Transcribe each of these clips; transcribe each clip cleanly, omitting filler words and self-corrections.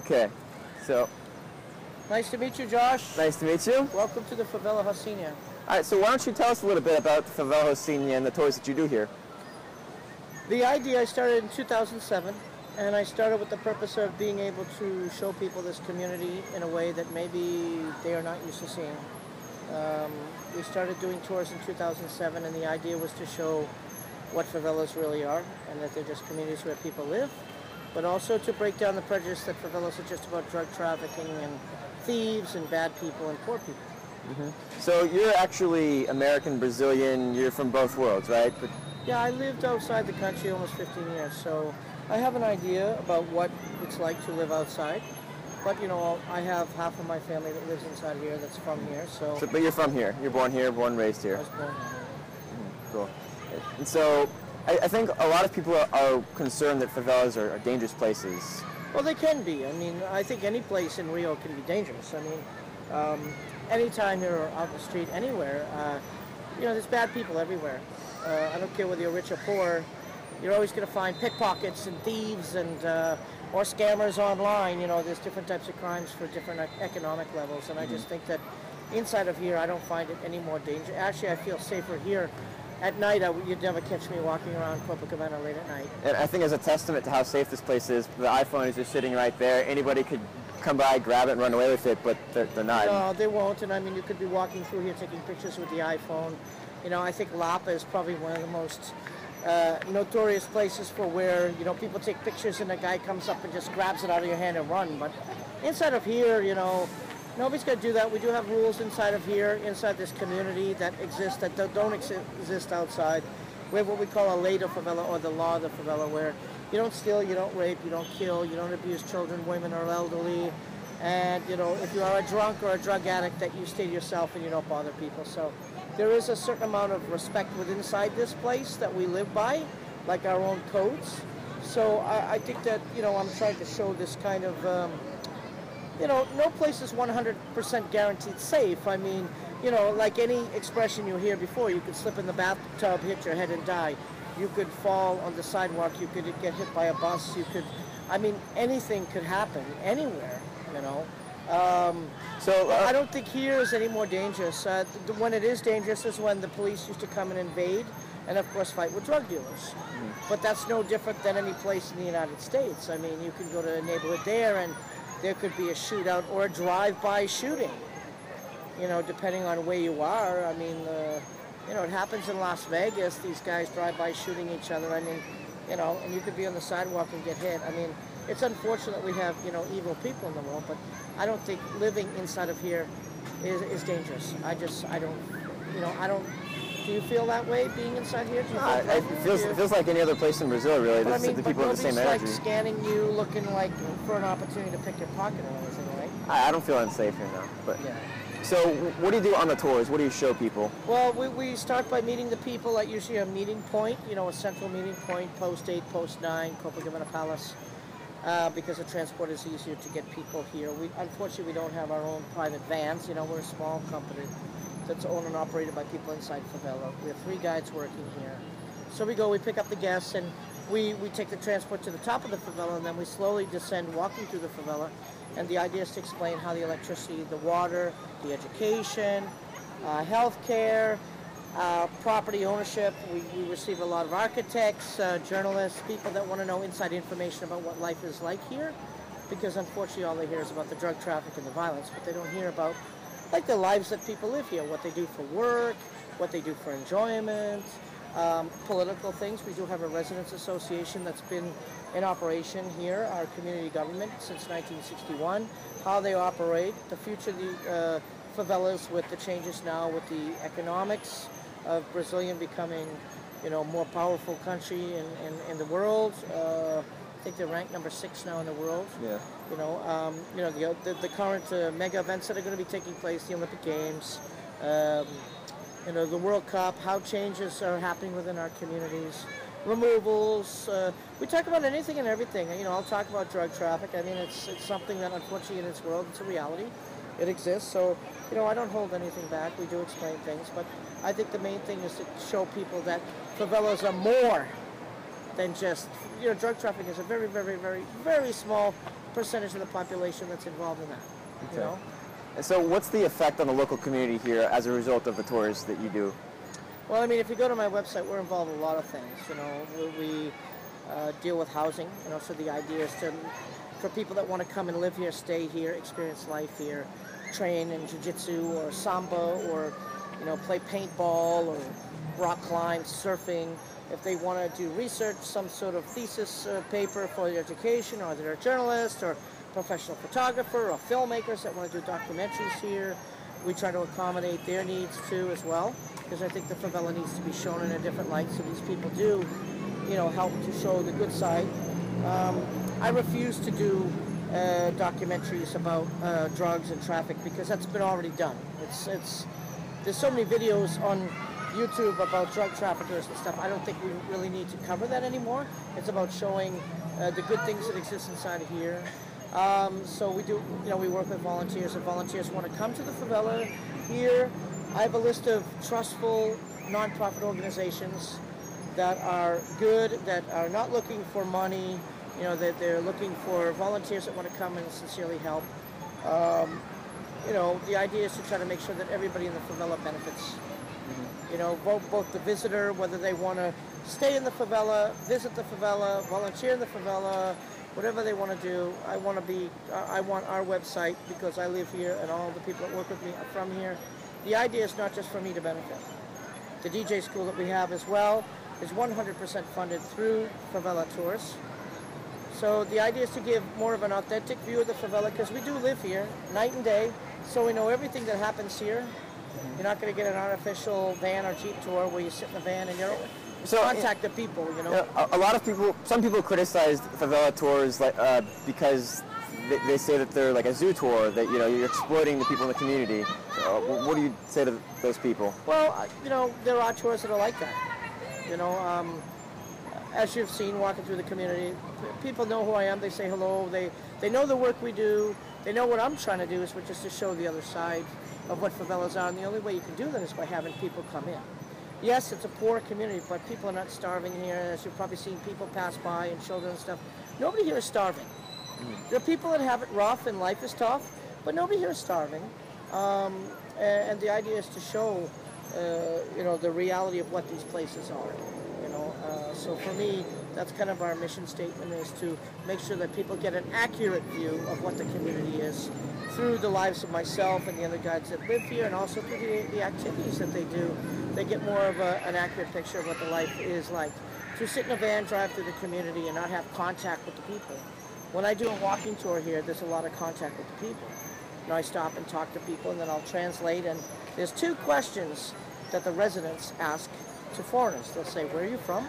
Okay, so Nice to meet you, Josh. nice to meet you. Welcome to the Favela Rocinha. All right, so why don't you tell us a little bit about the Favela Rocinha and the tours that you do here? The idea I started in 2007, and I started with the purpose of being able to show people this community in a way that maybe they are not used to seeing. We started doing tours in 2007, and the idea was to show what favelas really are, and that they're just communities where people live, but also to break down the prejudice that favelas are just about drug trafficking and thieves and bad people and poor people. So you're actually American, Brazilian, you're from both worlds, right? But Yeah, I lived outside the country almost 15 years, so I have an idea about what it's like to live outside. But, you know, I have half of my family that lives inside here that's from here, so but you're from here. You're born here, born, raised I here. was born here. Cool. And so I think a lot of people are concerned that favelas are dangerous places. Well, they can be. I mean, I think any place in Rio can be dangerous. I mean, anytime you're out in the street, anywhere, you know, there's bad people everywhere. I don't care whether you're rich or poor. You're always going to find pickpockets and thieves and or scammers online. You know, there's different types of crimes for different economic levels, and I just think that inside of here, I don't find it any more dangerous. Actually, I feel safer here. At night, you'd never catch me walking around Copacabana late at night. And I think as a testament to how safe this place is, the iPhone is just sitting right there. Anybody could come by, grab it, and run away with it, but they're not. No, they won't. And I mean, you could be walking through here taking pictures with the iPhone. You know, I think Lapa is probably one of the most notorious places for where, you know, people take pictures and a guy comes up and just grabs it out of your hand and run. But inside of here, you know, nobody's going to do that. We do have rules inside of here, inside this community that exist, that don't exist outside. We have what we call a lei da favela, or the law of the favela, where you don't steal, you don't rape, you don't kill, you don't abuse children, women, or elderly. And, you know, if you are a drunk or a drug addict, that you stay to yourself and you don't bother people. So there is a certain amount of respect within inside this place that we live by, like our own codes. So I think that, you know, I'm trying to show this kind of, you know, no place is 100% guaranteed safe. I mean, you know, like any expression you hear before, you could slip in the bathtub, hit your head and die. You could fall on the sidewalk, you could get hit by a bus, you could, I mean, anything could happen anywhere, you know. So I don't think here is any more dangerous. When it is dangerous is when the police used to come and invade and, of course, fight with drug dealers. But that's no different than any place in the United States. I mean, you can go to a neighborhood there and there could be a shootout or a drive-by shooting, you know, depending on where you are. I mean, you know, it happens in Las Vegas. These guys drive-by shooting each other. I mean, you know, and you could be on the sidewalk and get hit. I mean, it's unfortunate we have, you know, evil people in the world, but I don't think living inside of here is dangerous. I don't, you know, I don't. Do you feel that way being inside here? Do you It feels like any other place in Brazil, really. But I mean, the people have the same nobody's energy. like scanning you, looking like for an opportunity to pick your pocket or anything, right? I don't feel unsafe here now. But Yeah. so what do you do on the tours? What do you show people? Well, we start by meeting the people at usually a meeting point, you know, a central meeting point, post 8, post 9, Copacabana Palace, because the transport is easier to get people here. Unfortunately, we don't have our own private vans. You know, we're a small company that's owned and operated by people inside Favela. We have 3 guides working here. So we pick up the guests, and we take the transport to the top of the favela, and then we slowly descend walking through the favela. And the idea is to explain how the electricity, the water, the education, healthcare, property ownership. We receive a lot of architects, journalists, people that want to know inside information about what life is like here, because unfortunately all they hear is about the drug traffic and the violence, but they don't hear about like the lives that people live here, what they do for work, what they do for enjoyment, political things. We do have a residents association that's been in operation here, our community government, since 1961, how they operate, the future of the favelas with the changes now with the economics of Brazilian becoming, you know, more powerful country in the world. I think they're ranked number 6 now in the world. Yeah. You know, the current mega events that are going to be taking place, the Olympic Games, you know, the World Cup, how changes are happening within our communities, removals. We talk about anything and everything. You know, I'll talk about drug traffic. I mean, it's something that unfortunately in this world, it's a reality. It exists. So, you know, I don't hold anything back. We do explain things, but I think the main thing is to show people that favelas are more than just, drug trafficking is a very, very, very, very small percentage of the population that's involved in that, Okay. And so what's the effect on the local community here as a result of the tours that you do? Well, I mean, if you go to my website, we're involved in a lot of things. We deal with housing. So the idea is for people that want to come and live here, stay here, experience life here, train in jiu-jitsu or samba, or play paintball or rock climb, surfing. If they want to do research, some sort of thesis paper for their education, or they're a journalist or professional photographer or filmmakers that want to do documentaries here, we try to accommodate their needs too as well, because I think the favela needs to be shown in a different light, so these people do, help to show the good side. I refuse to do documentaries about drugs and traffic, because that's been already done. There's so many videos on YouTube about drug traffickers and stuff. I don't think we really need to cover that anymore. It's about showing the good things that exist inside of here. So we do, we work with volunteers. If volunteers want to come to the favela here, I have a list of trustful nonprofit organizations that are good, that are not looking for money, that they're looking for volunteers that want to come and sincerely help. The idea is to try to make sure that everybody in the favela benefits. Both the visitor, whether they want to stay in the favela, visit the favela, volunteer in the favela, whatever they want to do. I want our website, because I live here and all the people that work with me are from here. The idea is not just for me to benefit. The DJ school that we have as well is 100% funded through Favela Tours. So the idea is to give more of an authentic view of the favela, because we do live here night and day, so we know everything that happens here. You're not going to get an artificial van or Jeep tour where you sit in the van and you contact the people, A lot of people, some people criticize favela tours because they say that they're like a zoo tour, that you're exploiting the people in the community. What do you say to those people? Well, there are tours that are like that. As you've seen walking through the community, people know who I am. They say hello. They know the work we do. They know what I'm trying to do, which is to show the other side of what favelas are. And the only way you can do that is by having people come in. Yes, it's a poor community, but people are not starving here. As you've probably seen people pass by and children and stuff. Nobody here is starving. There are people that have it rough and life is tough, but nobody here is starving. And the idea is to show, the reality of what these places are. So for me, that's kind of our mission statement, is to make sure that people get an accurate view of what the community is through the lives of myself and the other guides that live here, and also through the activities that they do. They get more of an accurate picture of what the life is like. To sit in a van, drive through the community, and not have contact with the people. When I do a walking tour here, there's a lot of contact with the people. I stop and talk to people, and then I'll translate, and there's two questions that the residents ask to foreigners. They'll say, "Where are you from?"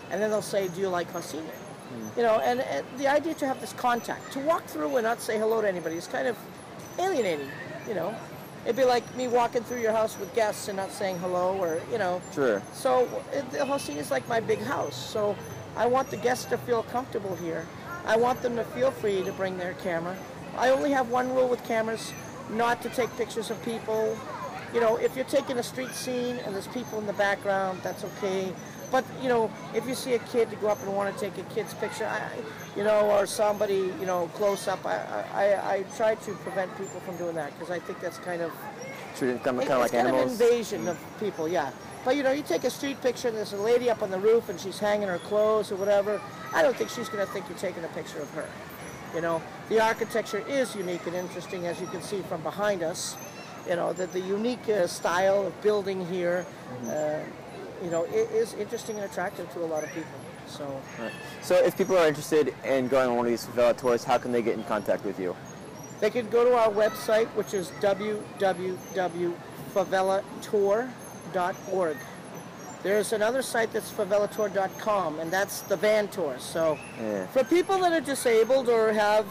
And then they'll say, "Do you like Rocinha?" And the idea to have this contact, to walk through and not say hello to anybody, is kind of alienating, It'd be like me walking through your house with guests and not saying hello, or, Sure. So Rocinha is like my big house. So I want the guests to feel comfortable here. I want them to feel free to bring their camera. I only have one rule with cameras: not to take pictures of people. If you're taking a street scene and there's people in the background, that's okay. But, if you see a kid to go up and want to take a kid's picture, or somebody, close up, I try to prevent people from doing that, because I think that's kind of... Kind of like animals? It's an invasion of people, yeah. But, you take a street picture and there's a lady up on the roof and she's hanging her clothes or whatever, I don't think she's going to think you're taking a picture of her. The architecture is unique and interesting, as you can see from behind us. The unique style of building here, it is interesting and attractive to a lot of people. So, right. So if people are interested in going on one of these favela tours, how can they get in contact with you? They can go to our website, which is www.favelatour.org. There's another site that's favelatour.com, and that's the van tour. So for people that are disabled or have,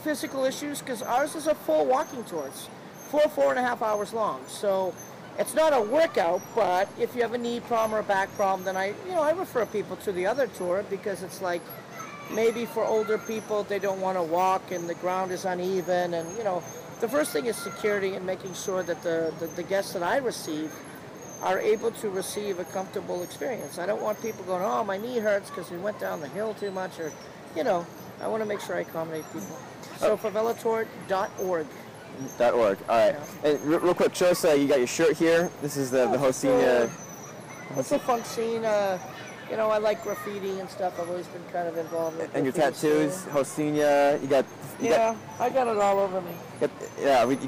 physical issues, because ours is a full walking tour. It's 4.5 hours long. So it's not a workout, but if you have a knee problem or a back problem, then I refer people to the other tour, because it's like, maybe for older people, they don't want to walk and the ground is uneven, and the first thing is security and making sure that the guests that I receive are able to receive a comfortable experience. I don't want people going, oh, my knee hurts because we went down the hill too much, or, I want to make sure I accommodate people. So favelatour.org. .org. All right. Yeah. And real quick, show us. You got your shirt here. This is the Rocinha. It's a funk scene. I like graffiti and stuff. I've always been kind of involved with And your graffiti tattoos, Rocinha. You got. I got it all over me. You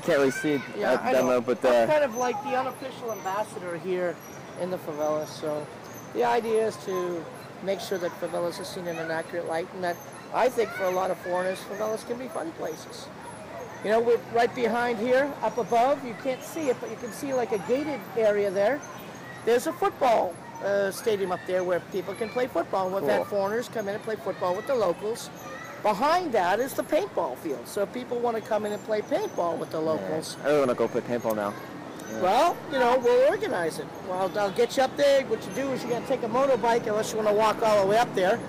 can't really see it at the demo, but I'm kind of like the unofficial ambassador here in the favelas. So the idea is to make sure that favelas are seen in an accurate light, and that I think for a lot of foreigners, favelas can be fun places. We're right behind here, up above. You can't see it, but you can see like a gated area there. There's a football stadium up there where people can play football. We've had foreigners come in and play football with the locals. Behind that is the paintball field. So if people want to come in and play paintball with the locals. I really want to go play paintball now. Yeah. Well, we'll organize it. Well, I'll get you up there. What you do is you got to take a motorbike unless you want to walk all the way up there.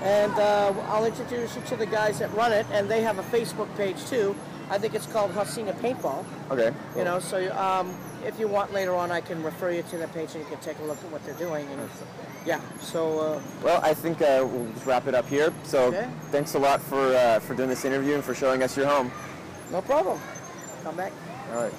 And I'll introduce you to the guys that run it. And they have a Facebook page too. I think it's called Rocinha Paintball. Okay. Cool. So if you want later on, I can refer you to the page and you can take a look at what they're doing. And yeah. So. Well, I think we'll just wrap it up here. So thanks a lot for doing this interview and for showing us your home. No problem. Come back. All right.